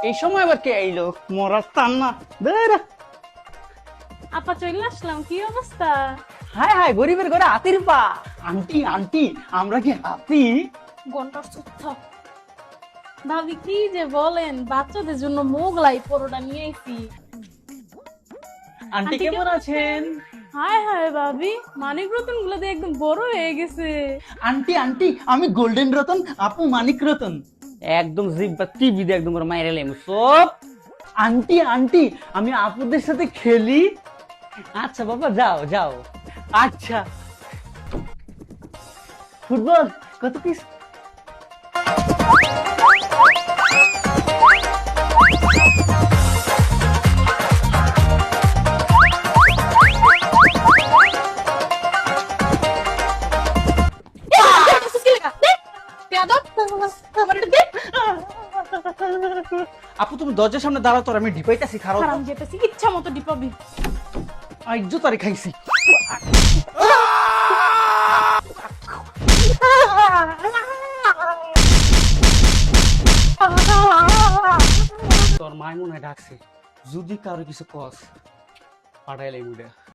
এই সময় আবার কে আইলো? মরার টান না ধর। আপা চলে আসলাম, কি অবস্থা? হায় হায়, গরিবের ঘরে হাতির পা। আন্টি আন্টি, আমরা কি হাতি? ঘন্টার সুস্থ ভাবি কি যে বলেন, বাচ্চাদের জন্য মোগলাই পরোটা নিয়ে আইছি। আন্টি কেমন আছেন? হায় হায় ভাবি, মানিক রতন গুলো দিয়ে একদম বড় হয়ে গেছে। আন্টি আন্টি, আমি গোল্ডেন রতন, আপু মানিক রতন। একদম জিব্বা টিভি দিয়ে একদম মাইরে লেম সব। আন্টি আন্টি, আমি আপুদের সাথে খেলি। আচ্ছা বাবা, যাও যাও। আচ্ছা, ফুটবল কত পিস? আপু তুমি দরজার সামনে দাঁড়াও, তোর আমি ডিপাইতাছি, খারাপ। হারাম যেতেছি, ইচ্ছা মতো ডিপাবি। আইজো তারে খাইছি। তোর মায় মনে হয় ডাকছে, যদি কারো কিছু কস পাঠাইলে বুড়া।